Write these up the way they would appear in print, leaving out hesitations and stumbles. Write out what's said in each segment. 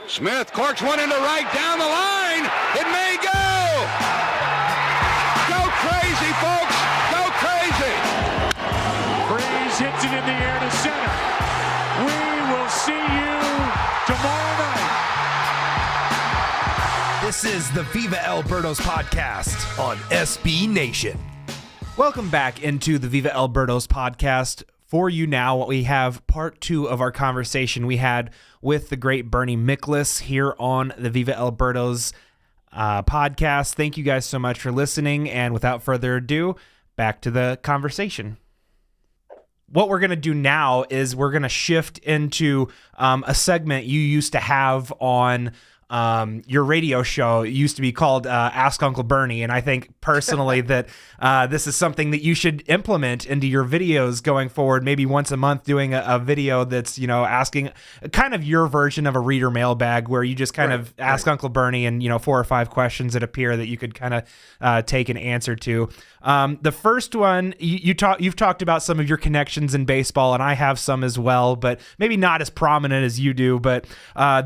Smith corks one into right down the line. It may go. Go crazy, folks. Go crazy. Breeze hits it in the air to center. We will see you tomorrow night. This is the Viva Albertos podcast on SB Nation. Welcome back into the Viva Albertos podcast. For you now, we have part 2 of our conversation we had with the great Bernie Miklasz here on the Viva Albertos podcast. Thank you guys so much for listening. And without further ado, back to the conversation. What we're going to do now is we're going to shift into a segment you used to have on your radio show. It used to be called Ask Uncle Bernie, and I think personally that this is something that you should implement into your videos going forward, maybe once a month doing a video that's, you know, asking kind of your version of a reader mailbag where you just kind of ask Uncle Bernie and, you know, 4 or 5 questions that appear that you could kind of take an answer to. The first one, you've talked about some of your connections in baseball, and I have some as well, but maybe not as prominent as you do. But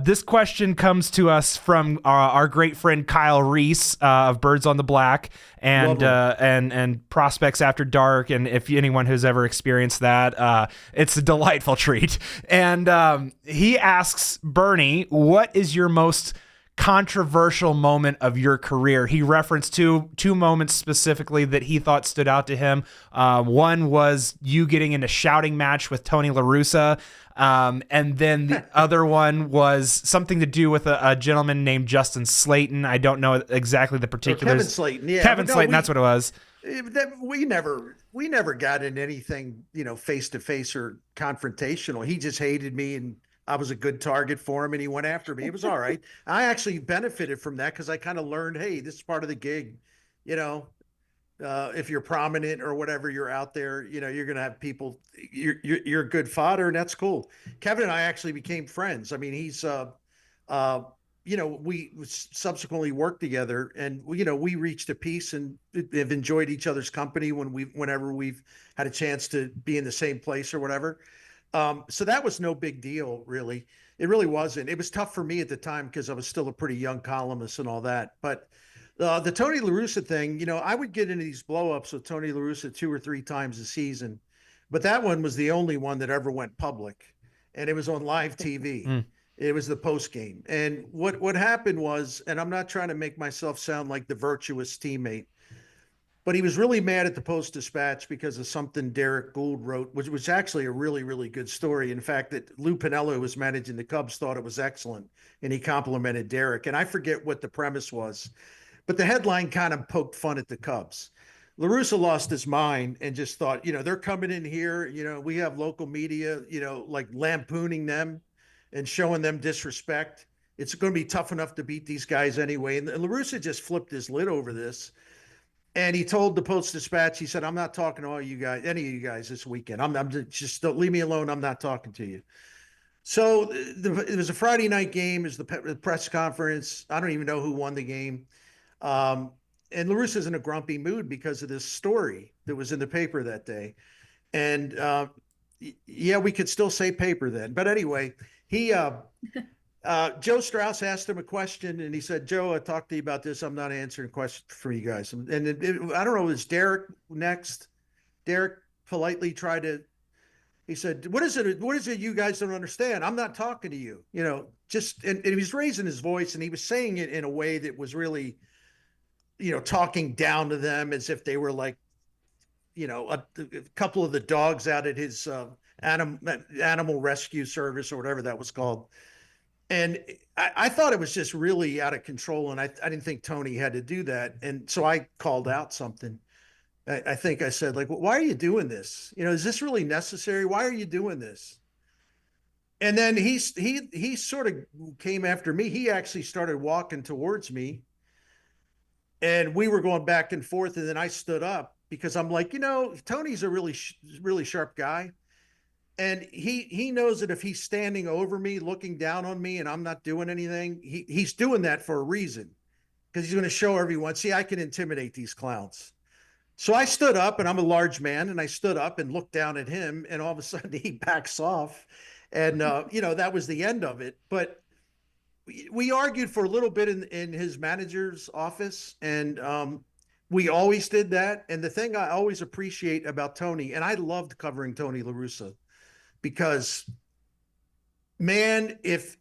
this question comes to us from our great friend Kyle Reese of Birds on the Black and Prospects After Dark. And if anyone who's ever experienced that, it's a delightful treat. And he asks Bernie, what is your most controversial moment of your career? He referenced two moments specifically that he thought stood out to him. One was you getting in a shouting match with Tony La Russa. And then the other one was something to do with a gentleman named Justin Slayton. I don't know exactly the particulars. Kevin Slayton, yeah. Kevin Slayton, that's what it was. We never got in anything, you know, face to face or confrontational. He just hated me, and I was a good target for him, and he went after me. It was all right. I actually benefited from that because I kind of learned, hey, this is part of the gig. You know, if you're prominent or whatever, you're out there, you know, you're going to have people, you're a good fodder, and that's cool. Kevin and I actually became friends. I mean, he's, you know, we subsequently worked together, and, you know, we reached a peace and have enjoyed each other's company whenever we've had a chance to be in the same place or whatever. So that was no big deal, really. It really wasn't. It was tough for me at the time because I was still a pretty young columnist and all that. But the Tony La Russa thing, you know, I would get into these blow-ups with Tony La Russa 2 or 3 times a season. But that one was the only one that ever went public. And it was on live TV. It was the post game. And what happened was, and I'm not trying to make myself sound like the virtuous teammate, but he was really mad at the Post-Dispatch because of something Derek Gould wrote, which was actually a really, really good story. In fact, that Lou Piniella, who was managing the Cubs, thought it was excellent, and he complimented Derek. And I forget what the premise was, but the headline kind of poked fun at the Cubs. La Russa lost his mind and just thought, you know, they're coming in here, you know, we have local media, you know, like lampooning them and showing them disrespect. It's going to be tough enough to beat these guys anyway. And La Russa just flipped his lid over this. And he told the Post-Dispatch, he said, I'm not talking to all you guys, any of you guys this weekend. I'm just don't leave me alone. I'm not talking to you. So it was a Friday night game. It was the press conference. I don't even know who won the game. And La Russa's in a grumpy mood because of this story that was in the paper that day. And yeah, we could still say paper then. But anyway, Joe Strauss asked him a question, and he said, Joe, I talked to you about this. I'm not answering questions for you guys. And I don't know, was Derek next? Derek politely tried to, he said, what is it you guys don't understand? I'm not talking to you, you know, and he was raising his voice, and he was saying it in a way that was really, you know, talking down to them as if they were like, you know, a couple of the dogs out at his animal rescue service or whatever that was called. And I thought it was just really out of control. And I didn't think Tony had to do that. And so I called out something. I think I said, like, well, why are you doing this? You know, is this really necessary? Why are you doing this? And then he sort of came after me. He actually started walking towards me. And we were going back and forth. And then I stood up because I'm like, you know, Tony's a really, really sharp guy. And he knows that if he's standing over me, looking down on me, and I'm not doing anything, he's doing that for a reason, because he's going to show everyone, see, I can intimidate these clowns. So I stood up, and I'm a large man, and I stood up and looked down at him, and all of a sudden he backs off. And, you know, that was the end of it. But we argued for a little bit in his manager's office, and we always did that. And the thing I always appreciate about Tony, and I loved covering Tony La Russa, because, man, if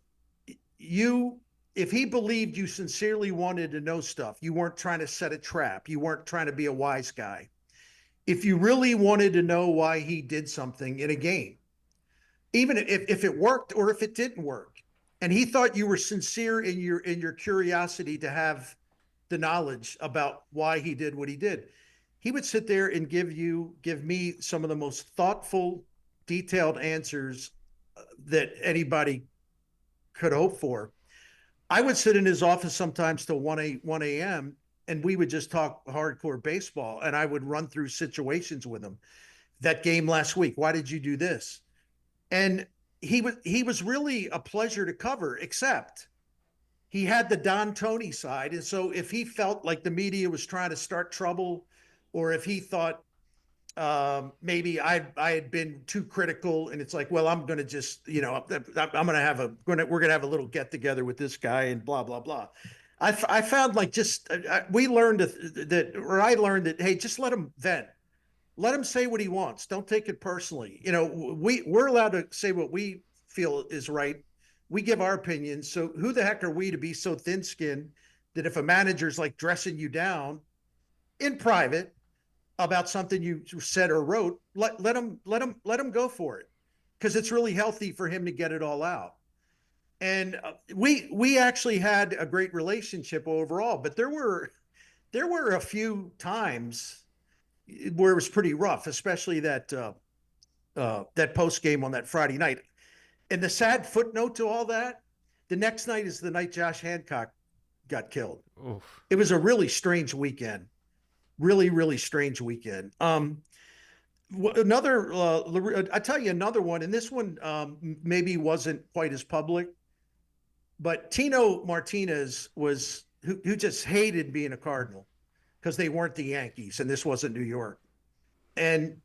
he believed you sincerely wanted to know stuff, you weren't trying to set a trap, you weren't trying to be a wise guy. If you really wanted to know why he did something in a game, even if it worked or if it didn't work, and he thought you were sincere in your curiosity to have the knowledge about why he did what he did, he would sit there and give me some of the most thoughtful, detailed answers that anybody could hope for. I would sit in his office sometimes till 1 a.m. and we would just talk hardcore baseball, and I would run through situations with him. That game last week, why did you do this? And he was really a pleasure to cover, except he had the Don Tony side. And so if he felt like the media was trying to start trouble, or if he thought maybe I had been too critical, and it's like, well, I'm going to just, we're going to have a little get together with this guy and blah, blah, blah. I found like I learned that, hey, just let him vent. Let him say what he wants. Don't take it personally. We're allowed to say what we feel is right. We give our opinion. So who the heck are we to be so thin-skinned that if a manager's like dressing you down in private about something you said or wrote, let him go for it, because it's really healthy for him to get it all out. And we actually had a great relationship overall, but there were a few times where it was pretty rough, especially that post game on that Friday night. And the sad footnote to all that, the next night is the night Josh Hancock got killed. Oof. It was a really strange weekend. Really, really strange weekend. I tell you another one, and this one maybe wasn't quite as public, but Tino Martinez was who just hated being a Cardinal because they weren't the Yankees and this wasn't New York. And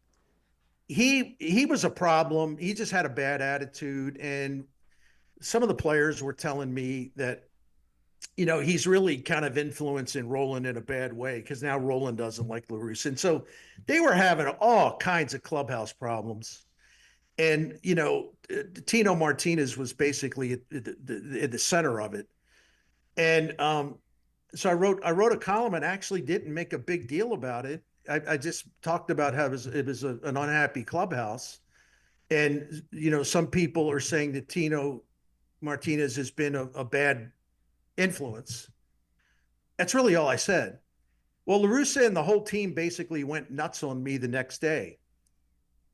he was a problem. He just had a bad attitude. And some of the players were telling me that, he's really kind of influencing Roland in a bad way, because now Roland doesn't like La Russa. And so they were having all kinds of clubhouse problems. And, Tino Martinez was basically at the center of it. And so I wrote a column and actually didn't make a big deal about it. I just talked about how it was an unhappy clubhouse. And, some people are saying that Tino Martinez has been a bad influence. That's really all I said. Well, La Russa and the whole team basically went nuts on me the next day.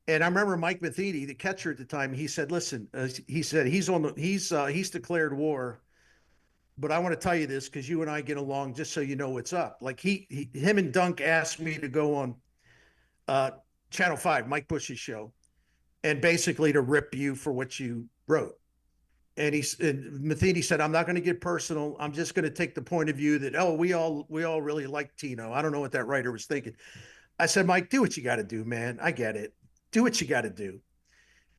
And I remember Mike Matheny, the catcher at the time, he said, listen, he said, he's declared war, but I want to tell you this because you and I get along, just so you know what's up. Like him and Dunk asked me to go on Channel 5, Mike Bush's show, and basically to rip you for what you wrote. And Matheny said, I'm not going to get personal. I'm just going to take the point of view that, we all really like Tino. I don't know what that writer was thinking. I said, Mike, do what you got to do, man. I get it. Do what you got to do.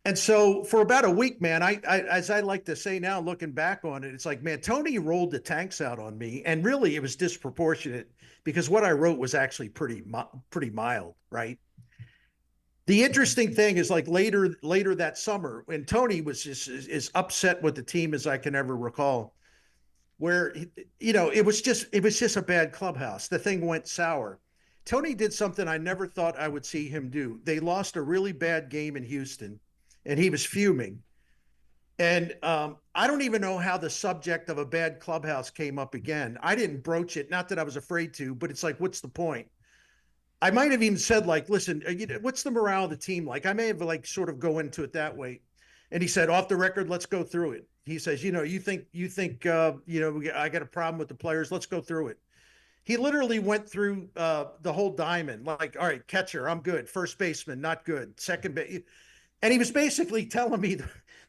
And so for about a week, man, I as I like to say now, looking back on it, it's like, man, Tony rolled the tanks out on me. And really it was disproportionate, because what I wrote was actually pretty mild, right? The interesting thing is, like later that summer, when Tony was just as upset with the team as I can ever recall, where, it was just a bad clubhouse. The thing went sour. Tony did something I never thought I would see him do. They lost a really bad game in Houston, and he was fuming. And I don't even know how the subject of a bad clubhouse came up again. I didn't broach it, not that I was afraid to, but it's like, what's the point? I might have even said, like, listen, what's the morale of the team like? I may have like sort of go into it that way. And he said, off the record, let's go through it. He says, you think I got a problem with the players. Let's go through it. He literally went through the whole diamond, like, all right, catcher, I'm good. First baseman, not good. Second base. And he was basically telling me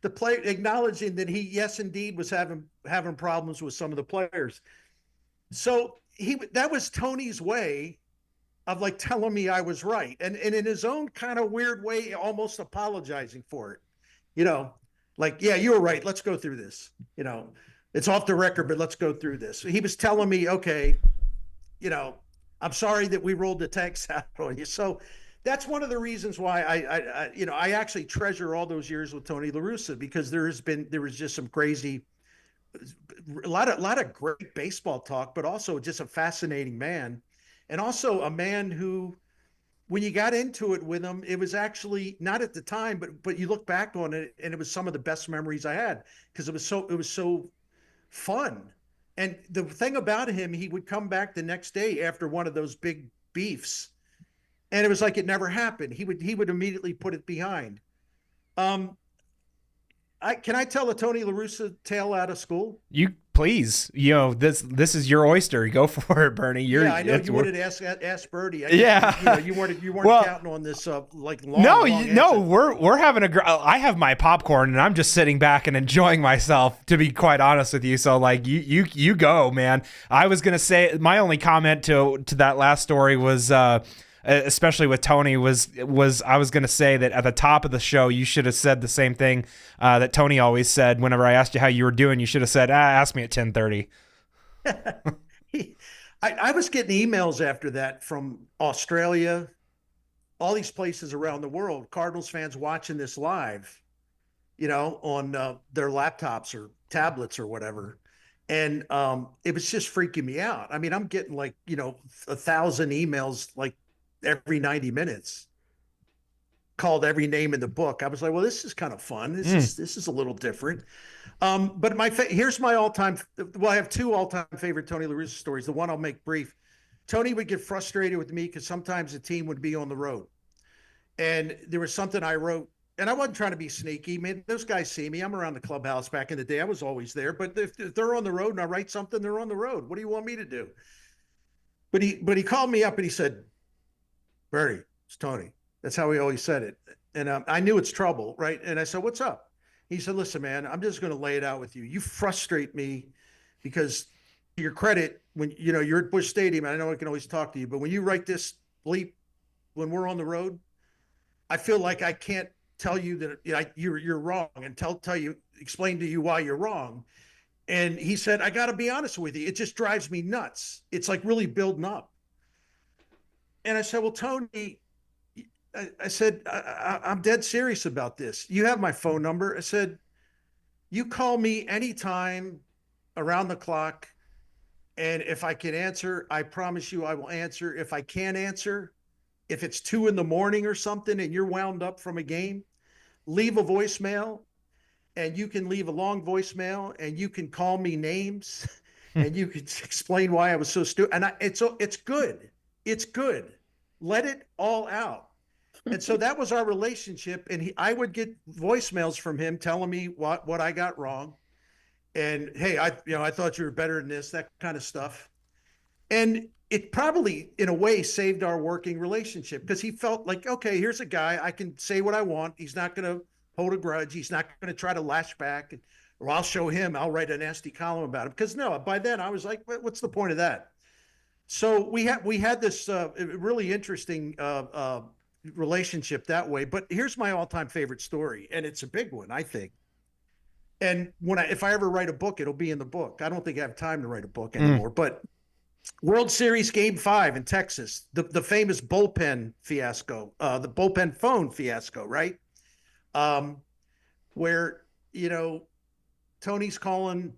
the player, acknowledging that he, yes, indeed, was having problems with some of the players. So that was Tony's way of like telling me I was right. And in his own kind of weird way, almost apologizing for it, like, yeah, you were right. Let's go through this, It's off the record, but let's go through this. He was telling me, okay, I'm sorry that we rolled the tanks out on you. So that's one of the reasons why I actually treasure all those years with Tony La Russa, because there was just some crazy, a lot of great baseball talk, but also just a fascinating man, and also a man who, when you got into it with him, it was actually not at the time, but you look back on it, and it was some of the best memories I had, because it was so fun. And the thing about him, he would come back the next day after one of those big beefs, and it was like it never happened. He would immediately put it behind. Can I tell a Tony La Russa tale out of school? You please, this is your oyster. Go for it, Bernie. I know you wanted to ask Bernie. Yeah, you weren't well, counting on this long. No. We're having I have my popcorn and I'm just sitting back and enjoying myself, to be quite honest with you. So like you go, man. I was gonna say my only comment to that last story was. Especially with Tony was I was going to say that at the top of the show, you should have said the same thing that Tony always said. Whenever I asked you how you were doing, you should have said, ask me at 10:30. I was getting emails after that from Australia, all these places around the world, Cardinals fans watching this live, on their laptops or tablets or whatever. And it was just freaking me out. I mean, I'm getting 1,000 emails like every 90 minutes, called every name in the book. I was like, well, this is kind of fun. This is a little different. But here's my all-time. Well, I have two all-time favorite Tony La Russa stories. The one I'll make brief. Tony would get frustrated with me because sometimes the team would be on the road, and there was something I wrote, and I wasn't trying to be sneaky. Man, those guys see me. I'm around the clubhouse back in the day. I was always there. But if they're on the road and I write something, they're on the road. What do you want me to do? But he called me up and he said, Bernie, it's Tony. That's how he always said it. And I knew it's trouble, right? And I said, what's up? He said, listen, man, I'm just going to lay it out with you. You frustrate me because, to your credit, when you're at Busch Stadium, and I know I can always talk to you, but when you write this bleep, when we're on the road, I feel like I can't tell you that you're wrong and explain to you why you're wrong. And he said, I got to be honest with you. It just drives me nuts. It's like really building up. And I said, well, Tony, I said, I'm dead serious about this. You have my phone number. I said, you call me anytime around the clock. And if I can answer, I promise you I will answer. If I can't answer, if it's 2 a.m. or something and you're wound up from a game, leave a voicemail, and you can leave a long voicemail, and you can call me names and you can explain why I was so stupid. And it's good. It's good. Let it all out. And so that was our relationship. And I would get voicemails from him telling me what I got wrong. And, hey, I thought you were better than this, that kind of stuff. And it probably, in a way, saved our working relationship, because he felt like, okay, here's a guy, I can say what I want. He's not going to hold a grudge. He's not going to try to lash back. Or I'll show him, I'll write a nasty column about him. Because no, by then I was like, what's the point of that? So we had this really interesting relationship that way. But here's my all-time favorite story, and it's a big one, I think. And if I ever write a book, it'll be in the book. I don't think I have time to write a book anymore. But World Series Game 5 in Texas, the famous bullpen fiasco, the bullpen phone fiasco, right? Where Tony's calling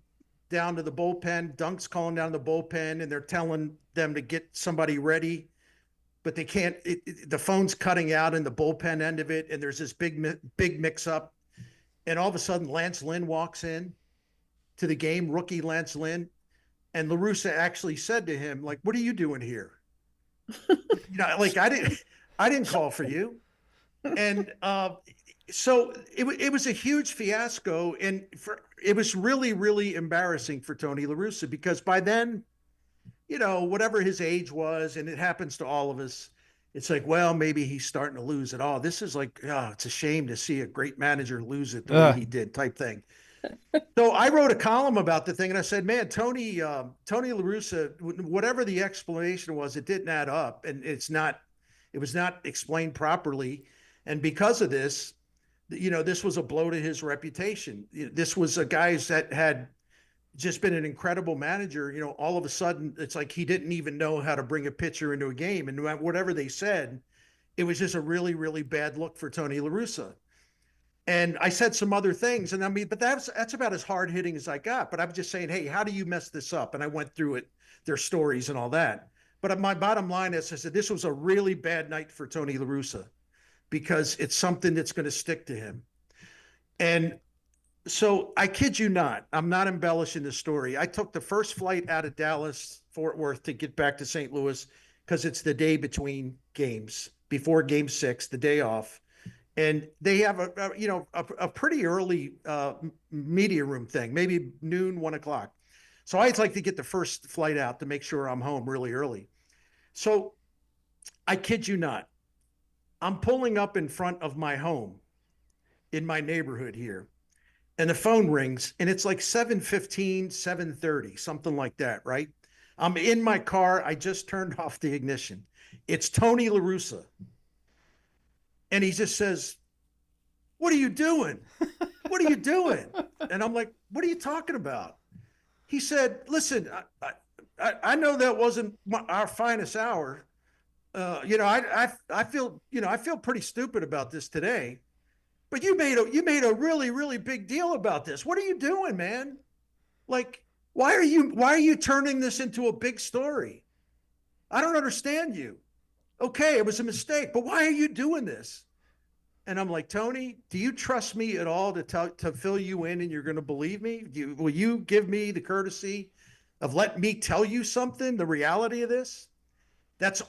down to the bullpen, Dunk's calling down to the bullpen, and they're telling them to get somebody ready, but they can't. The phone's cutting out in the bullpen end of it, and there's this big mix-up. And all of a sudden, Lance Lynn walks in to the game, rookie Lance Lynn, and La Russa actually said to him, like, "What are you doing here?" Like, I didn't call for you. And so it was a huge fiasco, and it was really, really embarrassing for Tony La Russa, because by then, whatever his age was, and it happens to all of us, it's like, well, maybe he's starting to lose it all. This is like, it's a shame to see a great manager lose it the way he did, type thing. So I wrote a column about the thing, and I said, man, Tony La Russa, whatever the explanation was, it didn't add up, and it was not explained properly. And because of this, this was a blow to his reputation. This was a guy that had just been an incredible manager. You know, all of a sudden it's like he didn't even know how to bring a pitcher into a game. And whatever they said, it was just a really, really bad look for Tony La Russa. And I said some other things, and I mean, but that's about as hard hitting as I got. But I'm just saying, hey, how do you mess this up? And I went through it, their stories and all that. But my bottom line is, I said, this was a really bad night for Tony La Russa because it's something that's going to stick to him. And so I kid you not, I'm not embellishing the story. I took the first flight out of Dallas, Fort Worth to get back to St. Louis because it's the day between games, before game 6, the day off. And they have a pretty early media room thing, maybe noon, 1 o'clock. So I'd like to get the first flight out to make sure I'm home really early. So I kid you not, I'm pulling up in front of my home in my neighborhood here, and the phone rings, and it's like 7:15, 7:30, something like that, right? I'm in my car. I just turned off the ignition. It's Tony La Russa. And he just says, "What are you doing? What are you doing?" And I'm like, "What are you talking about?" He said, "Listen, I know that wasn't our finest hour. I feel pretty stupid about this today, but you made a really, really big deal about this. What are you doing, man? Like, why are you turning this into a big story? I don't understand you. Okay, it was a mistake, but why are you doing this?" And I'm like, "Tony, do you trust me at all to fill you in and you're going to believe me? Will you give me the courtesy of let me tell you something, the reality of this?"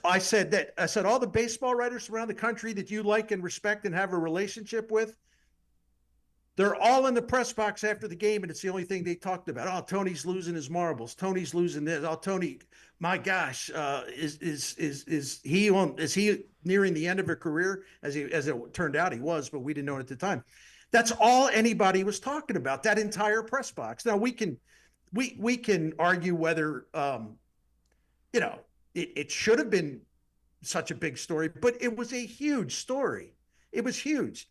I said all the baseball writers around the country that you like and respect and have a relationship with, they're all in the press box after the game, and it's the only thing they talked about. "Oh, Tony's losing his marbles. Tony's losing this. Oh, Tony, my gosh, is he nearing the end of a career?" As it turned out, he was, but we didn't know it at the time. That's all anybody was talking about, that entire press box. Now we can argue whether it should have been such a big story, but it was a huge story. It was huge.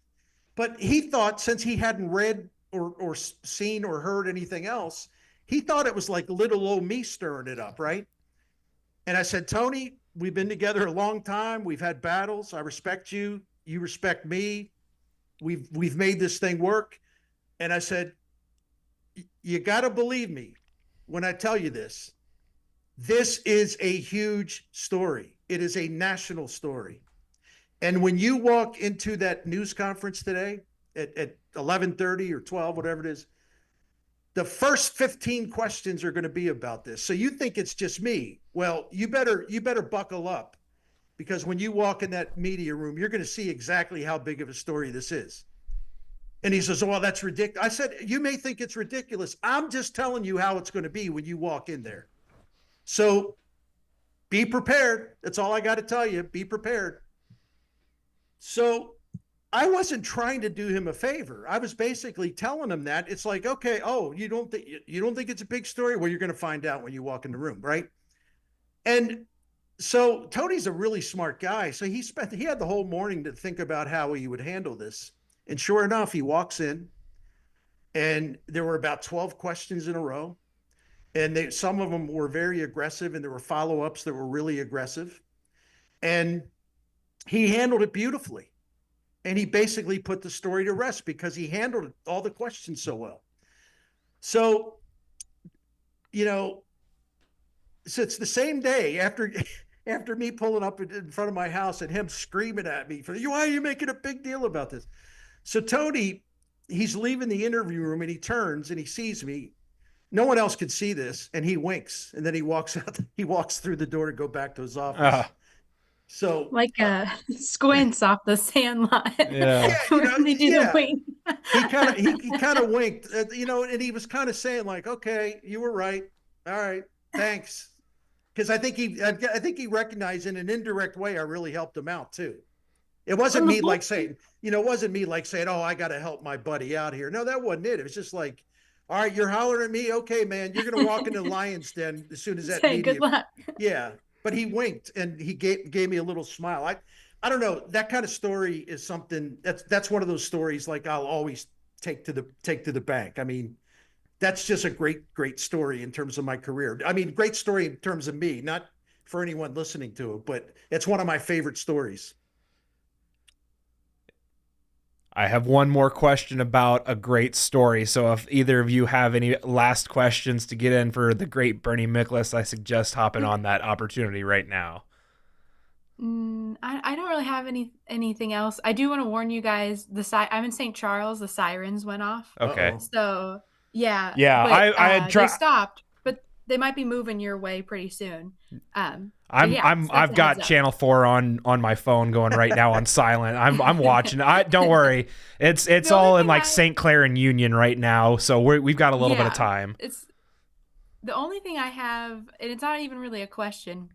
But he thought, since he hadn't read or seen or heard anything else, he thought it was like little old me stirring it up, right? And I said, "Tony, we've been together a long time. We've had battles. I respect you. You respect me. We've made this thing work." And I said, "You got to believe me when I tell you this. This is a huge story. It is a national story. And when you walk into that news conference today at 11:30 or 12, whatever it is, the first 15 questions are going to be about this. So you think it's just me. Well, you better buckle up, because when you walk in that media room, you're going to see exactly how big of a story this is." And he says, "Well, that's ridiculous." I said, "You may think it's ridiculous. I'm just telling you how it's going to be when you walk in there. So be prepared. That's all I got to tell you. Be prepared." So I wasn't trying to do him a favor. I was basically telling him that it's like, okay, oh, you don't think it's a big story? Well, you're going to find out when you walk in the room, right? And so Tony's a really smart guy. So he had the whole morning to think about how he would handle this. And sure enough, he walks in, and there were about 12 questions in a row. And some of them were very aggressive, and there were follow-ups that were really aggressive. And he handled it beautifully. And he basically put the story to rest because he handled all the questions so well. So, so it's the same day after me pulling up in front of my house and him screaming at me "Why are you making a big deal about this?" So Tony, he's leaving the interview room, and he turns and he sees me. No one else could see this, and he winks, and then he walks out. He walks through the door to go back to his office. So like squints off the sand line. Yeah. When they do the wink. he kind of winked, and he was kind of saying like, "Okay, you were right. All right, thanks." Because I think he recognized in an indirect way I really helped him out too. It wasn't me like saying, "Oh, I got to help my buddy out here." No, that wasn't it. It was just like, "All right, you're hollering at me. Okay, man, you're going to walk into the lion's den as soon as that media." Good luck. Yeah. But he winked, and he gave me a little smile. I don't know. That kind of story is something that's one of those stories like I'll always take to the bank. I mean, that's just a great story in terms of my career. I mean, great story in terms of me, not for anyone listening to it, but it's one of my favorite stories. I have one more question about a great story. So if either of you have any last questions to get in for the great Bernie Miklasz, I suggest hopping on that opportunity right now. I don't really have anything else. I do want to warn you guys. I'm in St. Charles. The sirens went off. Okay. Uh-oh. So yeah. Yeah, but, I had they stopped, but they might be moving your way pretty soon. I've got Channel 4 on my phone going right now on silent. I'm watching. Don't worry. It's all in like St. Clair and Union right now, so we've got a little bit of time. It's the only thing I have, and it's not even really a question,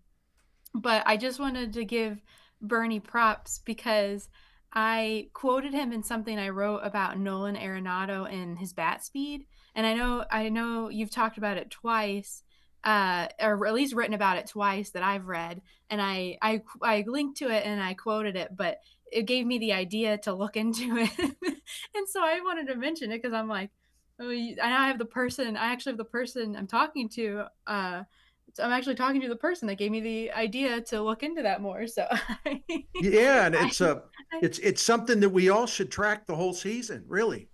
but I just wanted to give Bernie props because I quoted him in something I wrote about Nolan Arenado and his bat speed, and I know you've talked about it twice. Or at least written about it twice that I've read, and I linked to it and I quoted it, but it gave me the idea to look into it, and so I wanted to mention it because I'm like, I actually have the person I'm talking to. So I'm actually talking to the person that gave me the idea to look into that more. So yeah, and it's something that we all should track the whole season, really.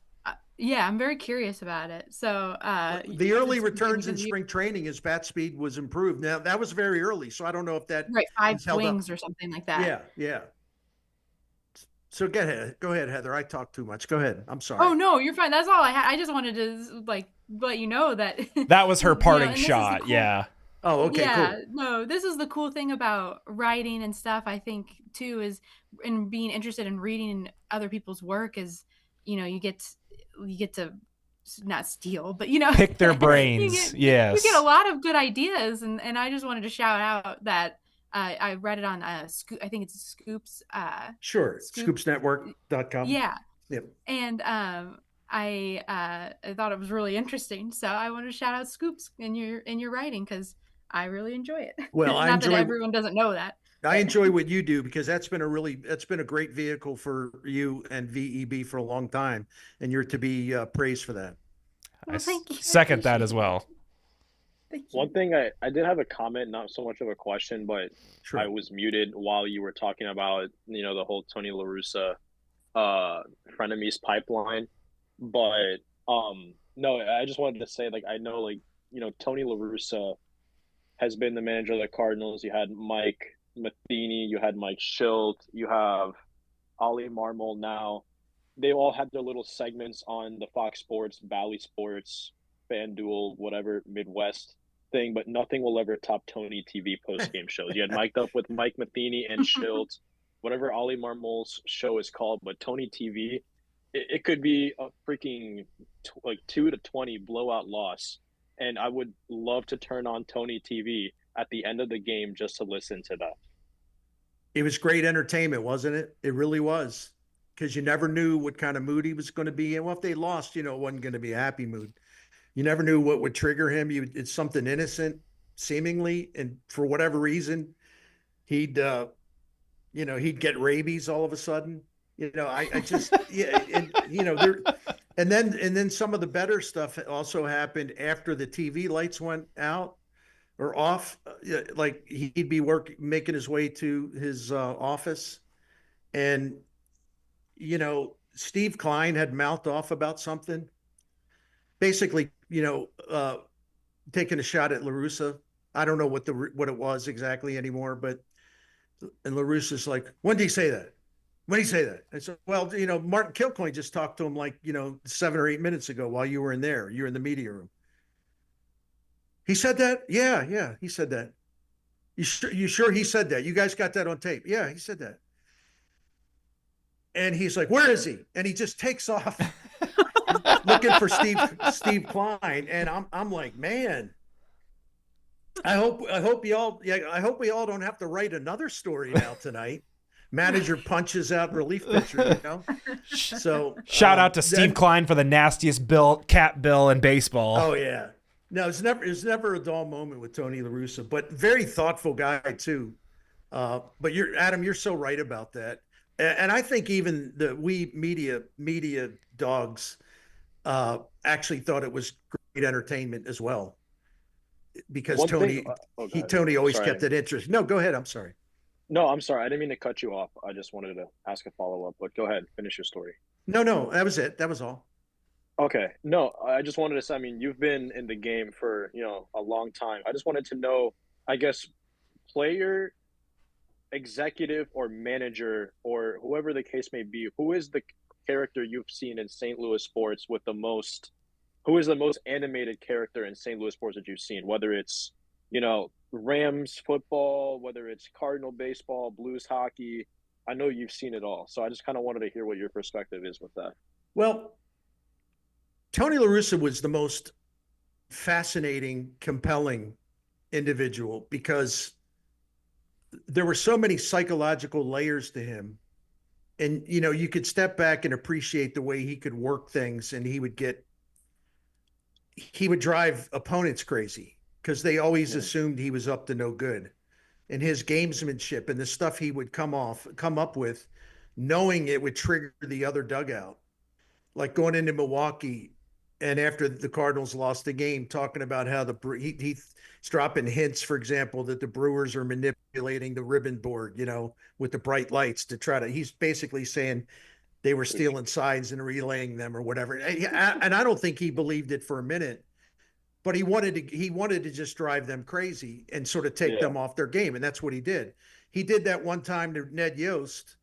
Yeah, I'm very curious about it. So the early returns in spring training, his bat speed was improved. Now that was very early, so I don't know if that 5 swings or something like that. Yeah. So go ahead, Heather. I talk too much. Go ahead. I'm sorry. Oh no, you're fine. That's all I had. I just wanted to let you know that that was her parting shot. Yeah. Oh, okay. Yeah, cool. No, this is the cool thing about writing and stuff. I think too is in being interested in reading other people's work is, you get to not steal, but pick their brains. Yes, we get a lot of good ideas, and I just wanted to shout out that I read it on Scoop. I think it's Scoops. Sure, scoopsnetwork.com. Yeah. Yep. And I thought it was really interesting, so I wanted to shout out Scoops in your writing because I really enjoy it. Well, not that everyone doesn't know that. I enjoy what you do because that's been a great vehicle for you and VEB for a long time, and you're to be praised for that. Well, thank you. Second that as well. One thing I did have a comment, not so much of a question, but sure. I was muted while you were talking about the whole Tony La Russa frenemies pipeline, but no, I just wanted to say I know Tony La Russa has been the manager of the Cardinals. You had Mike Matheny, you had Mike Schilt, you have Ali Marmol now. They all had their little segments on the Fox Sports, Bally Sports, FanDuel, whatever, Midwest thing, but nothing will ever top Tony TV post-game shows. You had mic'd up with Mike Matheny and Schilt, whatever Ali Marmol's show is called, but Tony TV, it could be a freaking 2-20 blowout loss. And I would love to turn on Tony TV at the end of the game just to listen to that. It was great entertainment, wasn't it? It really was, because you never knew what kind of mood he was going to be in. Well, if they lost, it wasn't going to be a happy mood. You never knew what would trigger him. It's something innocent, seemingly, and for whatever reason, he'd get rabies all of a sudden. I just and then some of the better stuff also happened after the TV lights went out or off. Like he'd be making his way to his office, and Steve Klein had mouthed off about something, basically taking a shot at La Russa. I don't know what it was exactly anymore, but and La Russa's like, when did he say that? When did he say that? I said, well, Martin Kilcoyne just talked to him 7 or 8 minutes ago while you were in there. You're in the media room. He said that? Yeah, he said that. You sure he said that? You guys got that on tape? Yeah, he said that. And he's like, where is he? And he just takes off looking for Steve Klein. And I'm like, man, I hope we all don't have to write another story now tonight. Manager punches out relief pitcher, So shout out to Steve Klein for the nastiest cat bill in baseball. Oh yeah. No, it's never a dull moment with Tony La Russa, but very thoughtful guy too. But Adam, you're so right about that. And I think even we media dogs actually thought it was great entertainment as well, because One Tony, thing, Tony always sorry. kept it interesting. No, go ahead. I'm sorry. No, I'm sorry. I didn't mean to cut you off. I just wanted to ask a follow-up, but go ahead, finish your story. No, that was it. That was all. Okay. No, I just wanted to say, I mean, you've been in the game for, a long time. I just wanted to know, I guess, player, executive, or manager, or whoever the case may be, who is the character you've seen in St. Louis sports who is the most animated character in St. Louis sports that you've seen, whether it's, Rams football, whether it's Cardinal baseball, Blues hockey. I know you've seen it all. So I just kind of wanted to hear what your perspective is with that. Well, Tony La Russa was the most fascinating, compelling individual, because there were so many psychological layers to him. And, you could step back and appreciate the way he could work things, and he would drive opponents crazy, because they always assumed he was up to no good. And his gamesmanship and the stuff he would come up with, knowing it would trigger the other dugout, like going into Milwaukee, and after the Cardinals lost the game, talking about how he's dropping hints, for example, that the Brewers are manipulating the ribbon board, with the bright lights to he's basically saying they were stealing signs and relaying them or whatever. And I don't think he believed it for a minute, but he wanted to just drive them crazy and sort of take them off their game. And that's what he did. He did that one time to Ned Yost.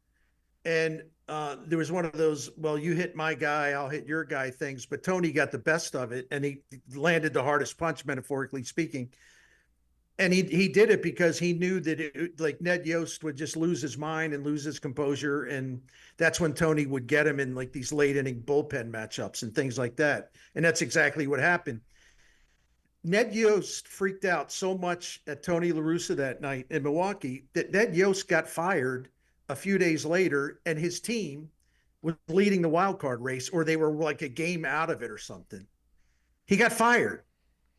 And there was one of those, well, you hit my guy, I'll hit your guy things. But Tony got the best of it, and he landed the hardest punch, metaphorically speaking. And he did it because he knew that like Ned Yost would just lose his mind and lose his composure. And that's when Tony would get him in like these late inning bullpen matchups and things like that. And that's exactly what happened. Ned Yost freaked out so much at Tony La Russa that night in Milwaukee that Ned Yost got fired a few days later, and his team was leading the wild card race, or they were like a game out of it or something. He got fired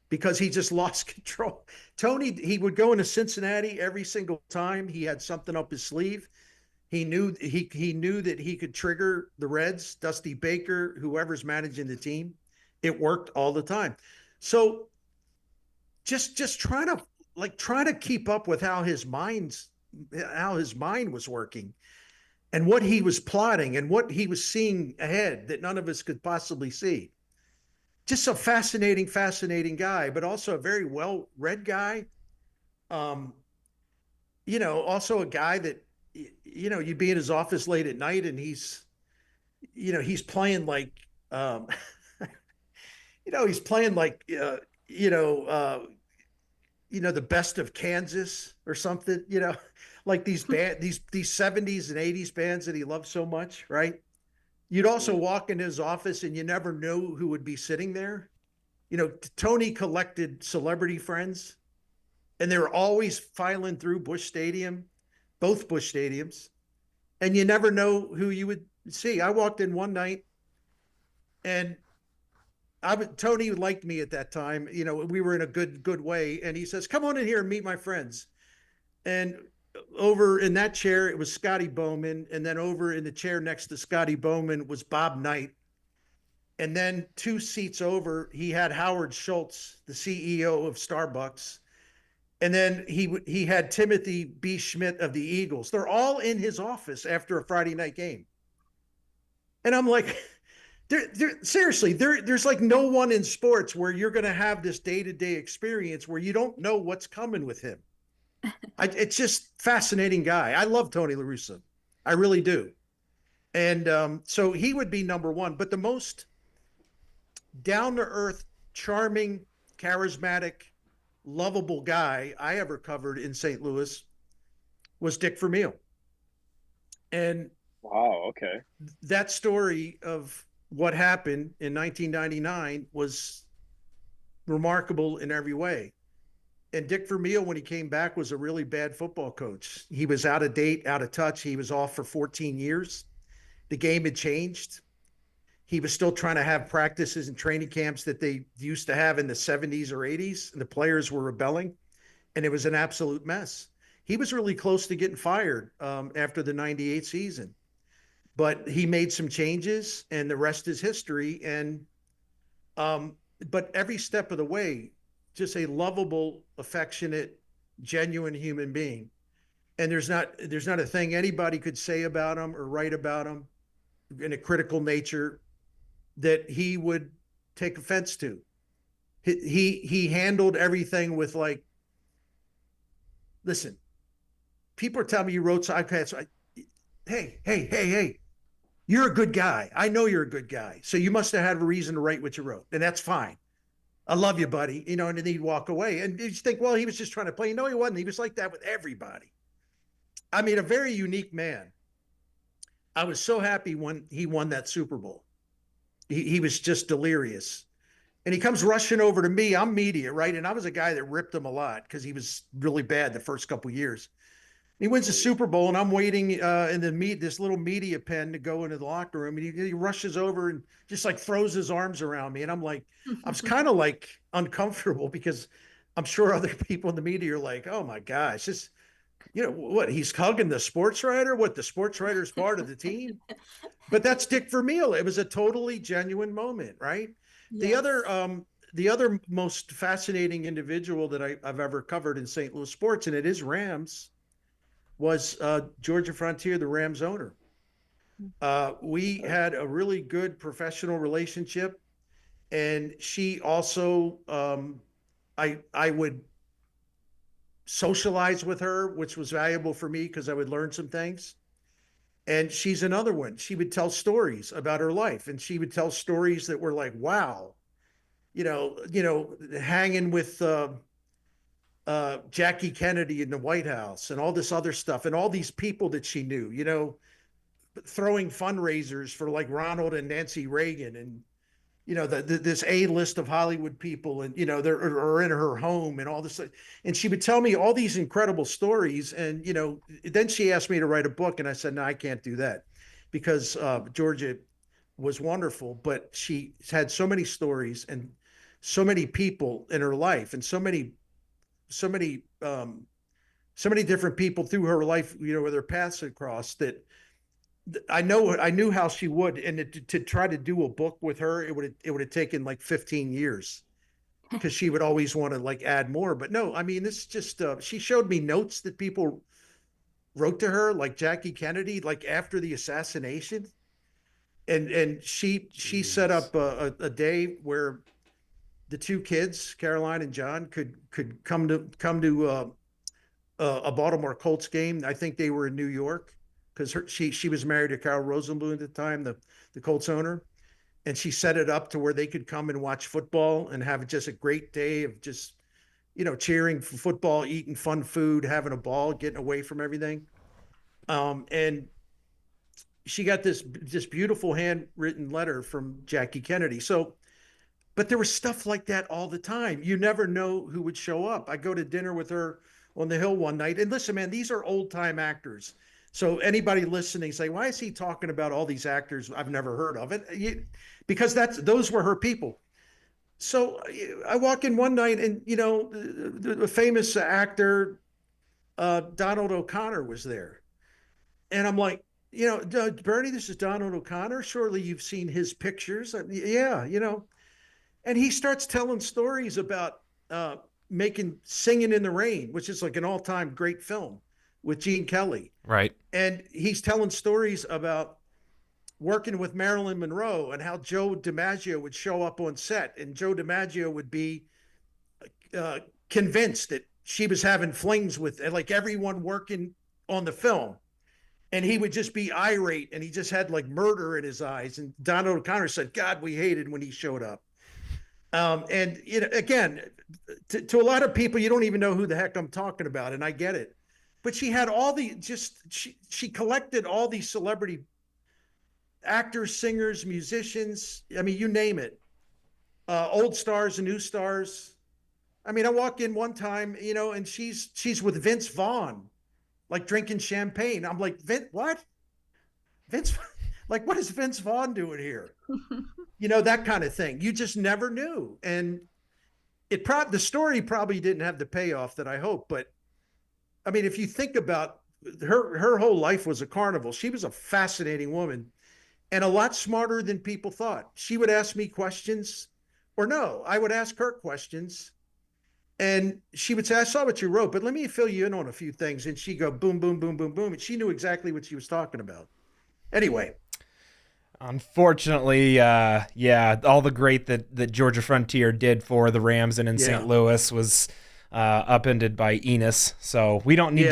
because he just lost control. Tony, he would go into Cincinnati every single time. He had something up his sleeve. He knew that he could trigger the Reds, Dusty Baker, whoever's managing the team. It worked all the time. So just try to keep up with how his mind was working, and what he was plotting, and what he was seeing ahead that none of us could possibly see. Just a fascinating guy, but also a very well-read guy. Also a guy that, you'd be in his office late at night, and he's playing like, he's playing like, the best of Kansas or something, like these 70s and 80s bands that he loved so much, right? You'd also walk in his office and you never knew who would be sitting there. Tony collected celebrity friends, and they were always filing through both Busch Stadiums, and you never know who you would see. I walked in one night, and Tony liked me at that time. We were in a good way. And he says, come on in here and meet my friends. And over in that chair, it was Scotty Bowman. And then over in the chair next to Scotty Bowman was Bob Knight. And then 2 seats over, he had Howard Schultz, the CEO of Starbucks. And then he had Timothy B. Schmidt of the Eagles. They're all in his office after a Friday night game. And I'm like, seriously, there's like no one in sports where you're going to have this day-to-day experience where you don't know what's coming with him. It's just fascinating guy. I love Tony La Russa. I really do. And so he would be number one. But the most down-to-earth, charming, charismatic, lovable guy I ever covered in St. Louis was Dick Vermeil. And wow, okay. That story of what happened in 1999 was remarkable in every way. And Dick Vermeil, when he came back, was a really bad football coach. He was out of date, out of touch. He was off for 14 years. The game had changed. He was still trying to have practices and training camps that they used to have in the 70s or 80s, and the players were rebelling, and it was an absolute mess. He was really close to getting fired after the 98 season. But he made some changes, and the rest is history. And But every step of the way, just a lovable, affectionate, genuine human being. And there's not a thing anybody could say about him or write about him in a critical nature that he would take offense to. He handled everything with like, listen, people are telling me you wrote iPads. Hey, you're a good guy. I know you're a good guy. So you must have had a reason to write what you wrote. And that's fine. I love you, buddy. You know, and then he'd walk away. And you think, well, he was just trying to play. No, he wasn't. He was like that with everybody. I mean, a very unique man. I was so happy when he won that Super Bowl. He was just delirious. And he comes rushing over to me. I'm media, right? And I was a guy that ripped him a lot because he was really bad the first couple of years. He wins the Super Bowl, and I'm waiting in this little media pen to go into the locker room. And he rushes over and just like throws his arms around me. And I'm like, I was kind of like uncomfortable because I'm sure other people in the media are like, oh my gosh, this, you know, what, he's hugging the sports writer? What, the sports writer is part of the team? But that's Dick Vermeil. It was a totally genuine moment, right? Yes. The other most fascinating individual that I've ever covered in St. Louis sports, and it is Rams, was Georgia Frontier, the Rams owner. We had a really good professional relationship, and she also, I would socialize with her, which was valuable for me because I would learn some things. And she's another one. She would tell stories about her life, and she would tell stories that were like, wow, you know, hanging with Jackie Kennedy in the White House and all this other stuff and all these people that she knew, you know, throwing fundraisers for like Ronald and Nancy Reagan and, you know, this A list of Hollywood people, and, you know, they're in her home and all this. And she would tell me all these incredible stories. And, you know, then she asked me to write a book, and I said, no, I can't do that because Georgia was wonderful, but she had so many stories and so many people in her life and so many different people through her life, you know, where their paths had crossed, that I knew how she would, and to try to do a book with her, it would have taken like 15 years because she would always want to like add more. But no, I mean, this just she showed me notes that people wrote to her, like Jackie Kennedy, like after the assassination, and she set up a day where the two kids, Caroline and John, could come to a Baltimore Colts game. I think they were in New York because she was married to Carl Rosenbloom at the time, the Colts owner, and she set it up to where they could come and watch football and have just a great day of just, you know, cheering for football, eating fun food, having a ball, getting away from everything. And she got this beautiful handwritten letter from Jackie Kennedy. So, but there was stuff like that all the time. You never know who would show up. I go to dinner with her on the Hill one night, and listen, man, these are old time actors. So anybody listening say, why is he talking about all these actors I've never heard of? Because those were her people. So I walk in one night, and, you know, the famous actor, Donald O'Connor was there. And I'm like, you know, Bernie, this is Donald O'Connor. Surely you've seen his pictures. Yeah, you know. And he starts telling stories about Singing in the Rain, which is like an all-time great film with Gene Kelly. Right. And he's telling stories about working with Marilyn Monroe and how Joe DiMaggio would show up on set, and Joe DiMaggio would be convinced that she was having flings with like everyone working on the film. And he would just be irate, and he just had like murder in his eyes. And Donald O'Connor said, God, we hated when he showed up. And, you know, again, to a lot of people, you don't even know who the heck I'm talking about, and I get it. But she had all she collected all these celebrity actors, singers, musicians. I mean, you name it. Old stars and new stars. I mean, I walk in one time, you know, and she's with Vince Vaughn, like drinking champagne. I'm like, what? Vince, like, what is Vince Vaughn doing here? You know, that kind of thing. You just never knew. And the story probably didn't have the payoff that I hoped. But I mean, if you think about her whole life was a carnival. She was a fascinating woman and a lot smarter than people thought. She would ask me questions or no, I would ask her questions and she would say, I saw what you wrote, but let me fill you in on a few things. And she'd go boom, boom, boom, boom, boom. And she knew exactly what she was talking about. Anyway. Unfortunately, yeah, all the great that Georgia Frontier did for the Rams and in St. Louis was upended by Enos. So we don't need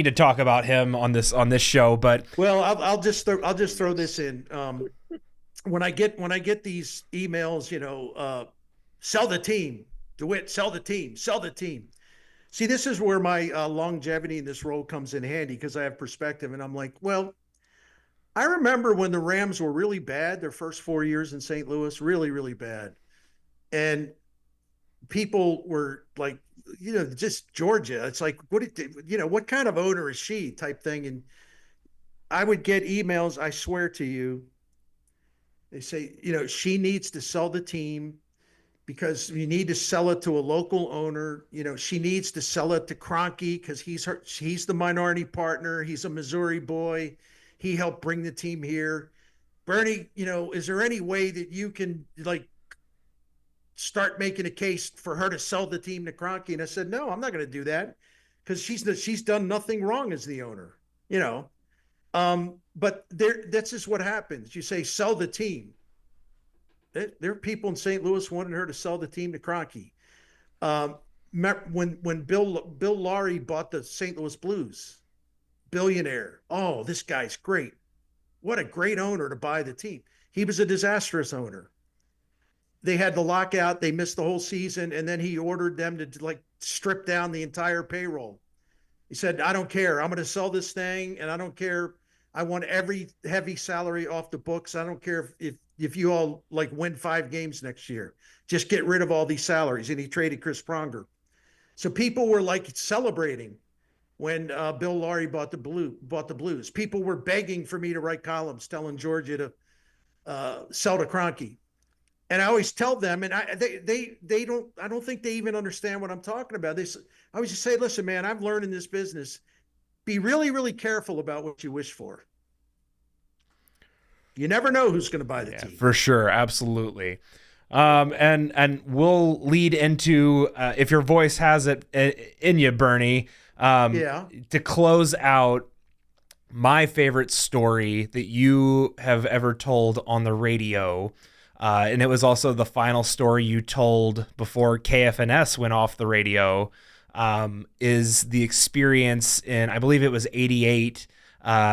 to talk about him on this show. But well, I'll just throw this in. When I get these emails, sell the team, DeWitt, sell the team, sell the team. See, this is where my longevity in this role comes in handy because I have perspective, and I'm like, well, I remember when the Rams were really bad, their first 4 years in St. Louis, really, really bad. And people were like, just Georgia. It's like, what kind of owner is she type thing? And I would get emails, I swear to you, they say, she needs to sell the team because you need to sell it to a local owner. She needs to sell it to Kroenke because he's the minority partner. He's a Missouri boy. He helped bring the team here. Bernie, is there any way that you can start making a case for her to sell the team to Kroenke? And I said, no, I'm not going to do that because she's done nothing wrong as the owner, But that's just what happens. You say, sell the team. There are people in St. Louis wanting her to sell the team to Kroenke. When Bill Laurie bought the St. Louis Blues, billionaire. Oh, this guy's great. What a great owner to buy the team. He was a disastrous owner. They had the lockout. They missed the whole season. And then he ordered them to strip down the entire payroll. He said, I don't care. I'm going to sell this thing. And I don't care. I want every heavy salary off the books. I don't care if you all win 5 games next year, just get rid of all these salaries. And he traded Chris Pronger. So people were celebrating when Bill Laurie bought the Blues. People were begging for me to write columns telling Georgia to sell to Kroenke. And I always tell them, and I don't think they even understand what I'm talking about. I always just say, listen, man, I've learned in this business, be really, really careful about what you wish for. You never know who's going to buy the team. For sure. Absolutely. And we'll lead into, if your voice has it in you, Bernie, to close out my favorite story that you have ever told on the radio. And it was also the final story you told before KFNS went off the radio, is the experience in, I believe it was 88,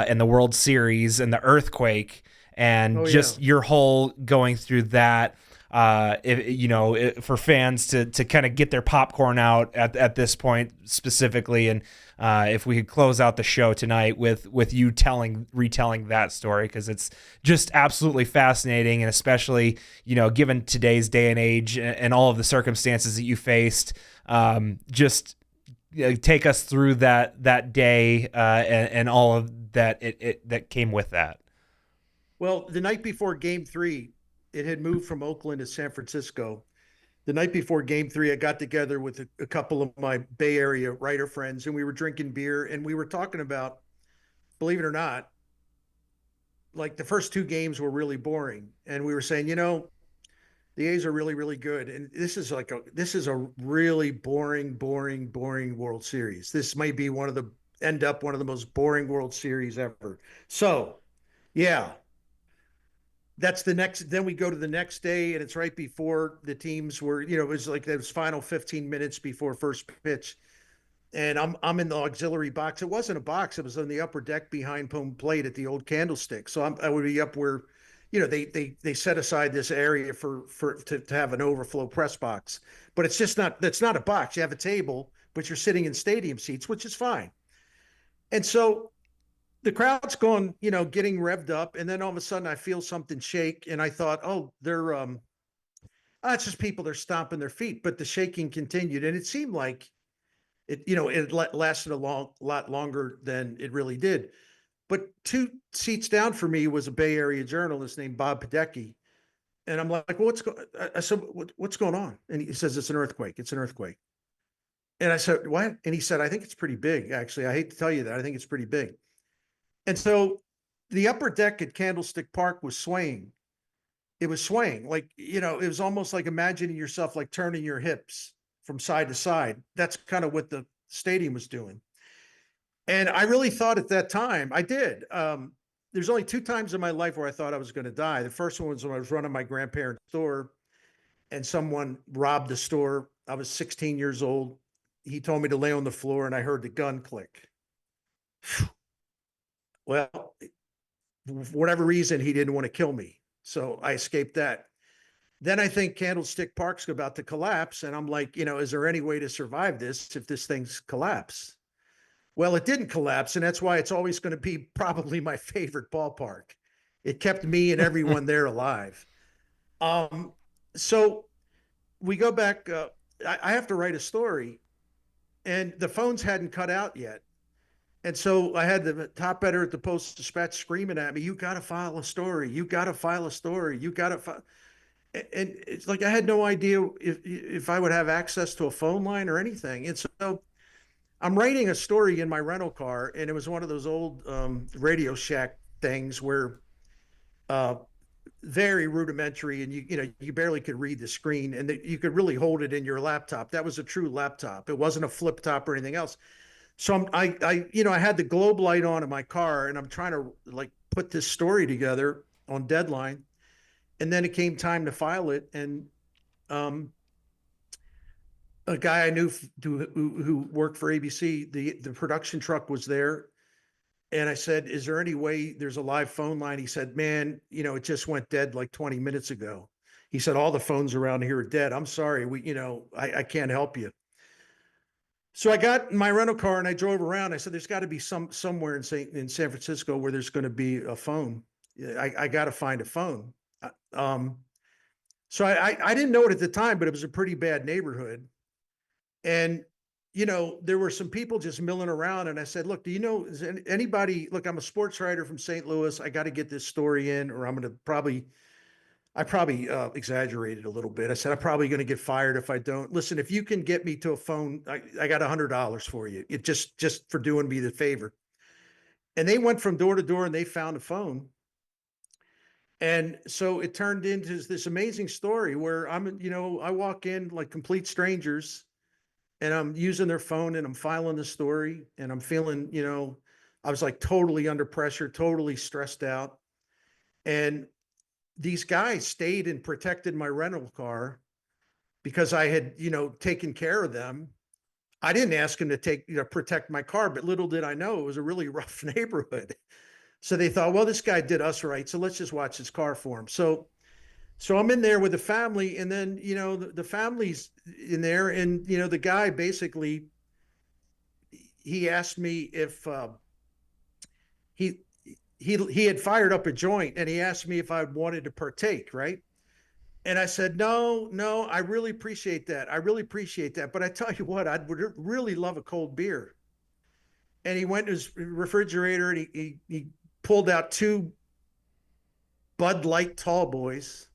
in the World Series and the earthquake, and your whole going through that. For fans to kind of get their popcorn out at this point specifically. And if we could close out the show tonight with you retelling that story, because it's just absolutely fascinating. And especially, given today's day and age and all of the circumstances that you faced, just take us through that day and all of that that came with that. Well, the night before Game 3, it had moved from Oakland to San Francisco. The night before Game 3, I got together with a couple of my Bay Area writer friends, and we were drinking beer, and we were talking about, believe it or not, the first 2 games were really boring. And we were saying, the A's are really, really good. And this is a really boring World Series. This might be end up one of the most boring World Series ever. So, yeah. That's the next, then we go to the next day, and it's right before the teams were, it was those final 15 minutes before first pitch. And I'm in the auxiliary box. It wasn't a box. It was on the upper deck behind home plate at the old Candlestick. So I would be up where, they set aside this area to have an overflow press box, but that's not a box. You have a table, but you're sitting in stadium seats, which is fine. And so the crowd's going, getting revved up. And then all of a sudden I feel something shake. And I thought, oh, it's just people, they're stomping their feet. But the shaking continued. And it seemed like it lasted a lot longer than it really did. But 2 seats down for me was a Bay Area journalist named Bob Padecki. And I'm like, well, I said, what's going on? And he says, it's an earthquake. It's an earthquake. And I said, what? And he said, I think it's pretty big, actually. I hate to tell you that. I think it's pretty big. And so the upper deck at Candlestick Park was swaying. it was swaying. Like, it was almost like imagining yourself like turning your hips from side to side. That's kind of what the stadium was doing. And I really thought at that time, I did. There's only 2 times in my life where I thought I was going to die. The first one was when I was running my grandparents' store and someone robbed the store. I was 16 years old. He told me to lay on the floor and I heard the gun click. Well, for whatever reason, he didn't want to kill me. So I escaped that. Then I think Candlestick Park's about to collapse. And I'm like, is there any way to survive this if this thing's collapsed? Well, it didn't collapse. And that's why it's always going to be probably my favorite ballpark. It kept me and everyone there alive. So we go back. I have to write a story, and the phones hadn't cut out yet. And so I had the top editor at the Post-Dispatch screaming at me, "You got to file a story. You got to file a story. You got to file." And it's like I had no idea if I would have access to a phone line or anything. And so I'm writing a story in my rental car, and it was one of those old Radio Shack things where very rudimentary, and you barely could read the screen, and you could really hold it in your laptop. That was a true laptop. It wasn't a flip top or anything else. So I had the globe light on in my car, and I'm trying to like put this story together on deadline, and then it came time to file it, and a guy I knew who worked for ABC, the production truck was there. And I said, "Is there any way there's a live phone line?" He said, "Man, it just went dead like 20 minutes ago." He said, "All the phones around here are dead. I'm sorry. I can't help you." So I got in my rental car and I drove around. I said, "There's got to be somewhere in San Francisco where there's going to be a phone. I got to find a phone." So I didn't know it at the time, but it was a pretty bad neighborhood. And, there were some people just milling around. And I said, "Look, do you know, is anybody, look, I'm a sports writer from St. Louis. I got to get this story in, or I probably exaggerated a little bit. I said, I'm probably going to get fired if I don't. Listen, if you can get me to a phone, I got $100 for you. It just for doing me the favor." And they went from door to door and they found a phone. And so it turned into this amazing story where I walk in like complete strangers, and I'm using their phone and I'm filing the story, and I'm feeling, I was like totally under pressure, totally stressed out. And these guys stayed and protected my rental car because I had, taken care of them. I didn't ask them to protect my car, but little did I know it was a really rough neighborhood. So they thought, well, this guy did us right, so let's just watch his car for him. So I'm in there with the family, and then, the family's in there, and, the guy basically, he asked me if he had fired up a joint, and he asked me if I wanted to partake, right? And I said, no, I really appreciate that. I really appreciate that. But I tell you what, I would really love a cold beer. And he went to his refrigerator and he pulled out 2 Bud Light tall boys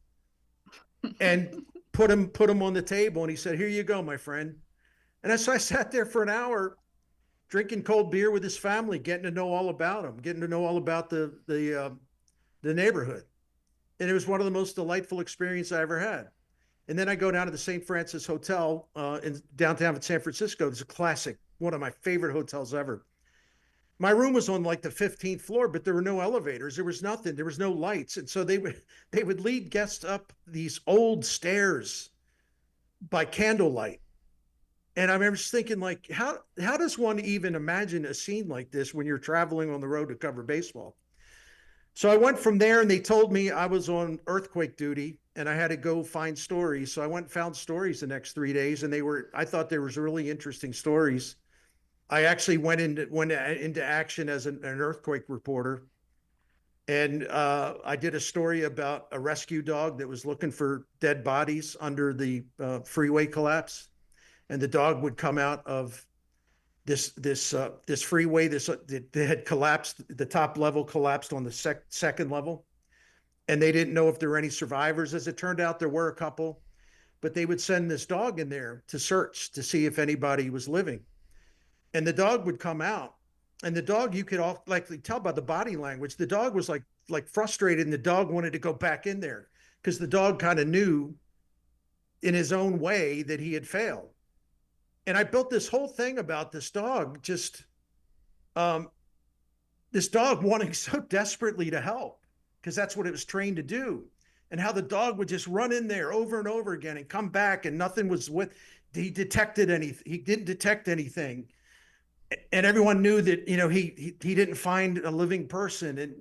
and put them on the table. And he said, "Here you go, my friend." And so I sat there for an hour drinking cold beer with his family, getting to know all about him, getting to know all about the neighborhood. And it was one of the most delightful experiences I ever had. And then I go down to the St. Francis Hotel in downtown San Francisco. It's a classic, one of my favorite hotels ever. My room was on like the 15th floor, but there were no elevators. There was nothing. There was no lights. And so they would lead guests up these old stairs by candlelight. And I remember just thinking, like, how does one even imagine a scene like this when you're traveling on the road to cover baseball? So I went from there, and they told me I was on earthquake duty and I had to go find stories. So I went and found stories the next 3 days, and I thought there was really interesting stories. I actually went into action as an earthquake reporter. And I did a story about a rescue dog that was looking for dead bodies under the freeway collapse. And the dog would come out of this freeway that had collapsed. The top level collapsed on the second level. And they didn't know if there were any survivors. As it turned out, there were a couple. But they would send this dog in there to search to see if anybody was living. And the dog would come out, and the dog, you could likely tell by the body language, the dog was like frustrated, and the dog wanted to go back in there. because the dog kind of knew in his own way that he had failed. And I built this whole thing about this dog, just this dog wanting so desperately to help, because that's what it was trained to do. And how the dog would just run in there over and over again and come back, and nothing was he detected anything. He didn't detect anything. And everyone knew that, he didn't find a living person. And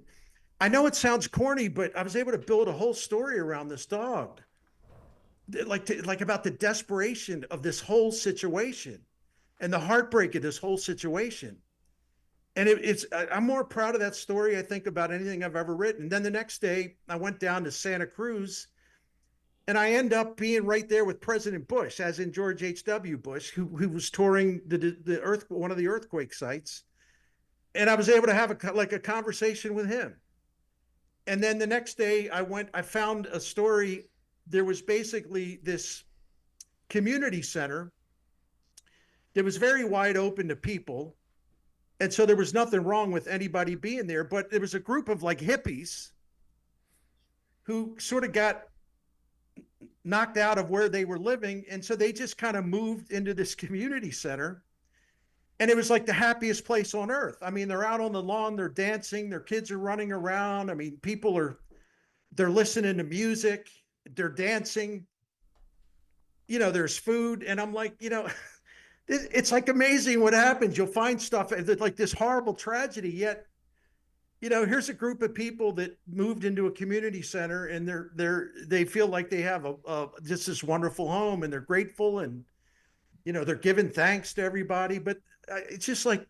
I know it sounds corny, but I was able to build a whole story around this dog. Like about the desperation of this whole situation and the heartbreak of this whole situation. And I'm more proud of that story, I think, about anything I've ever written. And then the next day I went down to Santa Cruz, and I end up being right there with President Bush, as in George H.W. Bush, who was touring one of the earthquake sites. And I was able to have a conversation with him. And then the next day I found a story. There was basically this community center that was very wide open to people. And so there was nothing wrong with anybody being there, but there was a group of like hippies who sort of got knocked out of where they were living. And so they just kind of moved into this community center. And it was like the happiest place on earth. I mean, they're out on the lawn, they're dancing, their kids are running around. I mean, they're listening to music, they're dancing, there's food. And I'm like, it's like amazing what happens. You'll find stuff like this horrible tragedy, yet, here's a group of people that moved into a community center, and they feel like they have just this wonderful home, and they're grateful, and, they're giving thanks to everybody. But it's just like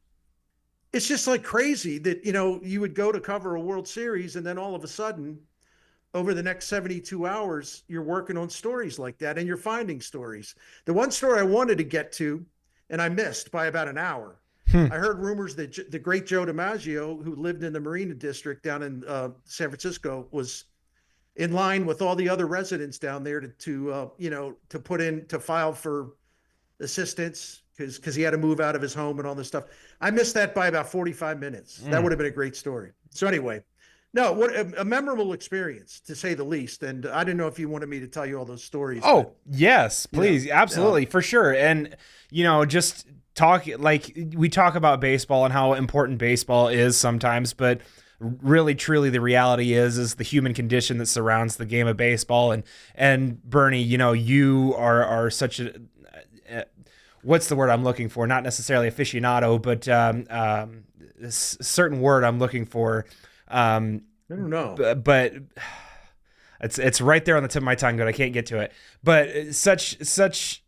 crazy that, you would go to cover a World Series, and then all of a sudden, over the next 72 hours, you're working on stories like that, and you're finding stories. The one story I wanted to get to, and I missed by about an hour. I heard rumors that the great Joe DiMaggio, who lived in the Marina District down in San Francisco, was in line with all the other residents down there to file for assistance because he had to move out of his home and all this stuff. I missed that by about 45 minutes. That would have been a great story. So anyway, no, what a memorable experience, to say the least. And I didn't know if you wanted me to tell you all those stories. Oh, but, yes, please. Absolutely. For sure. And, just we talk about baseball and how important baseball is sometimes, but really, truly, the reality is the human condition that surrounds the game of baseball. And Bernie, you are such a what's the word I'm looking for? Not necessarily aficionado, but a certain word I'm looking for. I don't know, but it's right there on the tip of my tongue, but I can't get to it. But such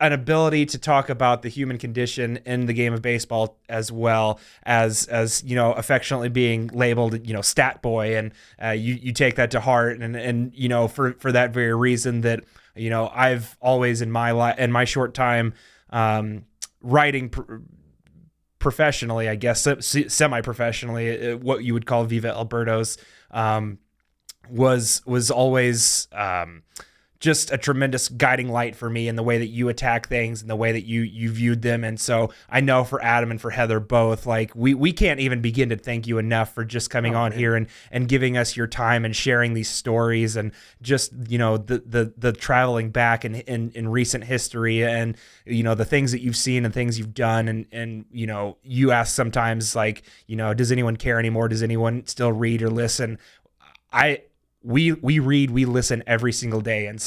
an ability to talk about the human condition in the game of baseball, as well as affectionately being labeled, stat boy, and you take that to heart, and for that very reason that I've always in my short time writing professionally, I guess, semi-professionally, what you would call Viva Alberto's, was always just a tremendous guiding light for me in the way that you attack things and the way that you viewed them. And so I know for Adam and for Heather both, like we can't even begin to thank you enough for just coming on here and giving us your time and sharing these stories, and just, the traveling back in recent history, and, the things that you've seen and things you've done. And you ask sometimes, like, does anyone care anymore? Does anyone still read or listen? We read, we listen every single day, and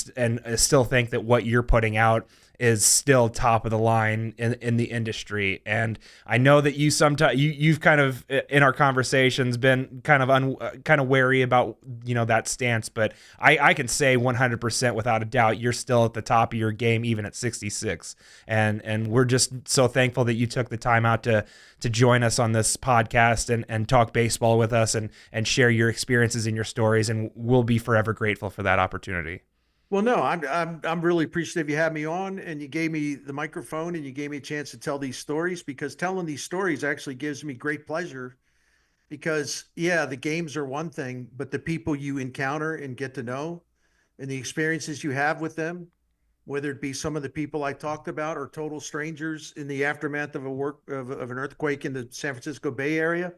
still think that what you're putting out is still top of the line in the industry. And I know that you've kind of, in our conversations, been kind of wary about that stance, but I can say 100% without a doubt you're still at the top of your game, even at 66. And we're just so thankful that you took the time out to join us on this podcast and talk baseball with us and share your experiences and your stories, and we'll be forever grateful for that opportunity. Well, no, I'm really appreciative you had me on, and you gave me the microphone, and you gave me a chance to tell these stories, because telling these stories actually gives me great pleasure. Because the games are one thing, but the people you encounter and get to know, and the experiences you have with them, whether it be some of the people I talked about or total strangers in the aftermath of an earthquake in the San Francisco Bay Area,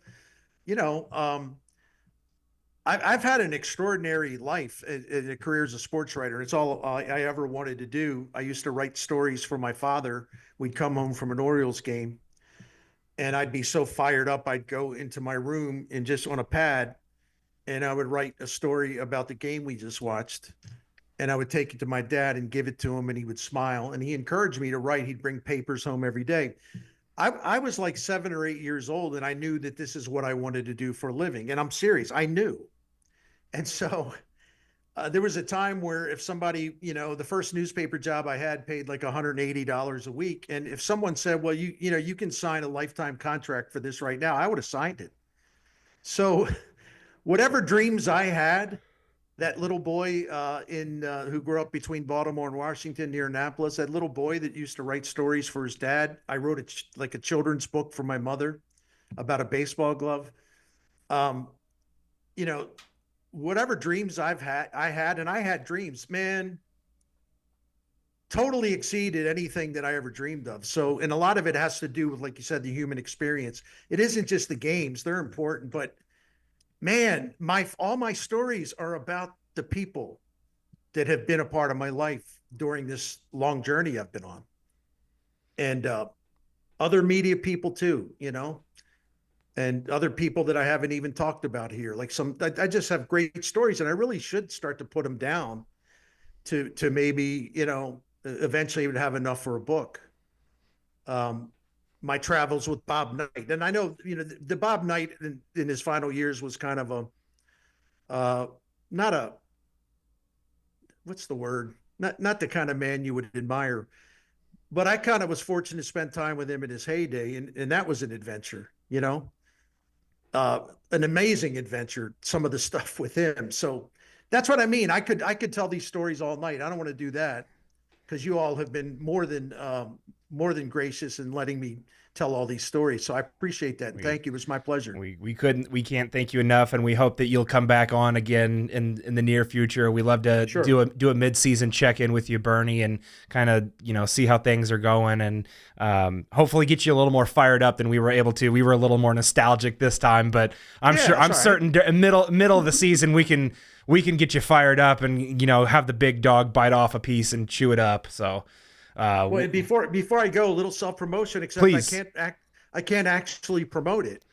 I've had an extraordinary life, a career as a sports writer. It's all I ever wanted to do. I used to write stories for my father. We'd come home from an Orioles game, and I'd be so fired up, I'd go into my room and just on a pad, and I would write a story about the game we just watched. And I would take it to my dad and give it to him, and he would smile. And he encouraged me to write. He'd bring papers home every day. I was like 7 or 8 years old, and I knew that this is what I wanted to do for a living. And I'm serious. I knew. And so there was a time where if somebody, the first newspaper job I had paid like $180 a week. And if someone said, well, you can sign a lifetime contract for this right now, I would have signed it. So whatever dreams I had, that little boy who grew up between Baltimore and Washington near Annapolis, that little boy that used to write stories for his dad. I wrote like a children's book for my mother about a baseball glove. Whatever dreams I had dreams, man, totally exceeded anything that I ever dreamed of. So, and a lot of it has to do with, like you said, the human experience. It isn't just the games. They're important, but man, all my stories are about the people that have been a part of my life during this long journey I've been on. And other media people too, and other people that I haven't even talked about here. Like I just have great stories, and I really should start to put them down to maybe, eventually would have enough for a book. My travels with Bob Knight. And I know, the Bob Knight in his final years was kind of what's the word? Not the kind of man you would admire, but I kind of was fortunate to spend time with him in his heyday. And that was an adventure, an amazing adventure, some of the stuff with him. So that's what I mean. I could tell these stories all night. I don't want to do that, because you all have been more than gracious in letting me tell all these stories. So I appreciate that. Thank you. It was my pleasure. We can't thank you enough. And we hope that you'll come back on again in the near future. We love to do a mid-season check-in with you, Bernie, and kind of, see how things are going, and hopefully get you a little more fired up than we were able to. We were a little more nostalgic this time, but I'm certain middle of the season, we can get you fired up and, have the big dog bite off a piece and chew it up. So, well, before I go, a little self-promotion, except please. I can't actually promote it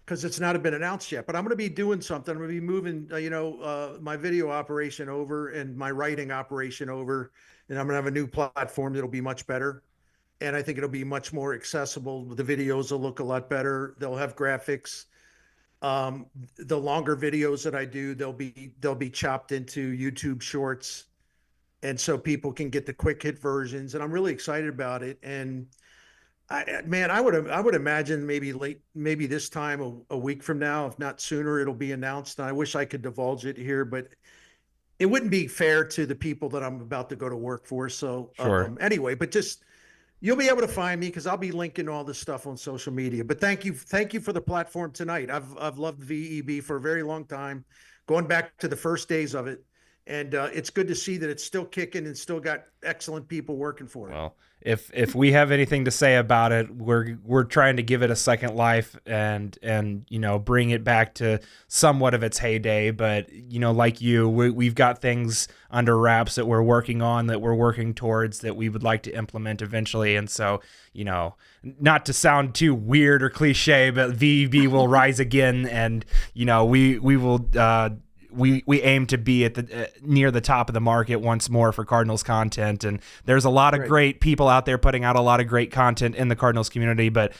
because it's not been announced yet, but I'm going to be doing something. I'm going to be moving, my video operation over and my writing operation over, and I'm going to have a new platform that'll be much better. And I think it'll be much more accessible. The videos will look a lot better. They'll have graphics. The longer videos that I do, they'll be chopped into YouTube shorts. And so people can get the quick hit versions, and I'm really excited about it. And I would imagine maybe this time a week from now, if not sooner, it'll be announced. And I wish I could divulge it here, but it wouldn't be fair to the people that I'm about to go to work for. So sure. Anyway, but just, you'll be able to find me because I'll be linking all this stuff on social media. But thank you for the platform tonight. I've loved VEB for a very long time, going back to the first days of it. And it's good to see that it's still kicking and still got excellent people working for it. Well, if we have anything to say about it, we're trying to give it a second life and bring it back to somewhat of its heyday. But like we've got things under wraps that we're working on, that we're working towards, that we would like to implement eventually. And so not to sound too weird or cliche, but VEB will rise again, and we will. We aim to be at the near the top of the market once more for Cardinals content, and there's a lot of great people out there putting out a lot of great content in the Cardinals community, but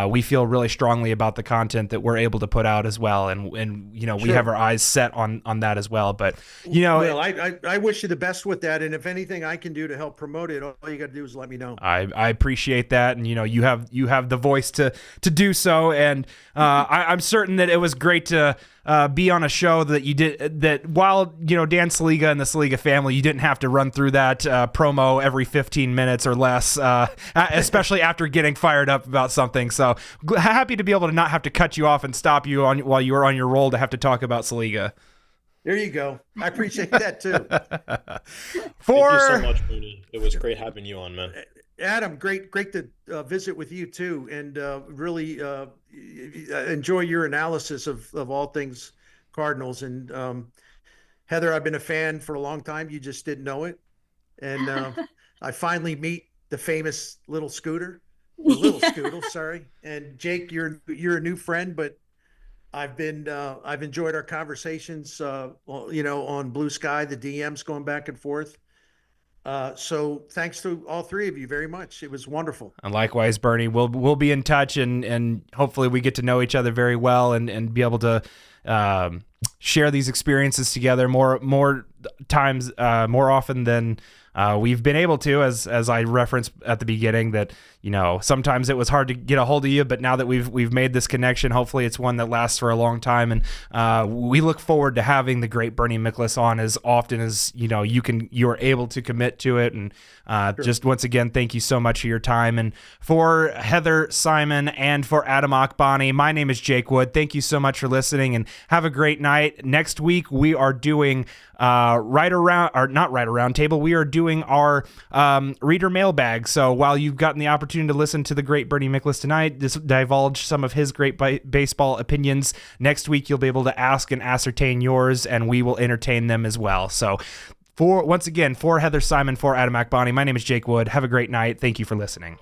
we feel really strongly about the content that we're able to put out as well, and we have our eyes set on that as well. But well, I wish you the best with that, and if anything I can do to help promote it, all you got to do is let me know. I appreciate that, and you have the voice to do so, and I'm certain that it was great to be on a show that you did, that while Dan Saliga and the Saliga family, you didn't have to run through that promo every 15 minutes or less, especially after getting fired up about something. So happy to be able to not have to cut you off and stop you while you were on your roll to have to talk about Saliga. There you go. I appreciate that too. Thank you so much, Bernie. It was great having you on, man. Adam, great to visit with you too, and really enjoy your analysis of all things Cardinals. And Heather, I've been a fan for a long time. You just didn't know it. And I finally meet the famous little Scooter, or little Scootle, sorry. And Jake, you're a new friend, but I've enjoyed our conversations, on Blue Sky, the DMs going back and forth. So thanks to all three of you very much. It was wonderful. And likewise, Bernie, we'll be in touch, and hopefully we get to know each other very well and be able to share these experiences together more times, more often than we've been able to, as I referenced at the beginning, that sometimes it was hard to get a hold of you, but now that we've made this connection, hopefully it's one that lasts for a long time, and we look forward to having the great Bernie Miklasz on as often as you're able to commit to it. And sure. Just once again, thank you so much for your time. And for Heather Simon and for Adam Akbani, my name is Jake Wood. Thank you so much for listening, and have a great night. Next week we are doing Right Around Table. We are doing our reader mailbag. So while you've gotten the opportunity to listen to the great Bernie Miklasz tonight, divulge some of his great baseball opinions, next week you'll be able to ask and ascertain yours, and we will entertain them as well. So for Heather Simon, for Adam Akbani, my name is Jake Wood. Have a great night. Thank you for listening.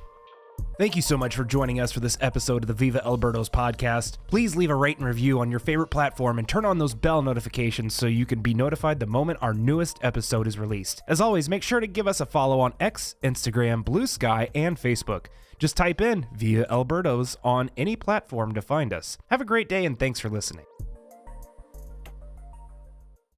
Thank you so much for joining us for this episode of the Viva El Birdos podcast. Please leave a rate and review on your favorite platform and turn on those bell notifications so you can be notified the moment our newest episode is released. As always, make sure to give us a follow on X, Instagram, Blue Sky, and Facebook. Just type in Viva El Birdos on any platform to find us. Have a great day, and thanks for listening.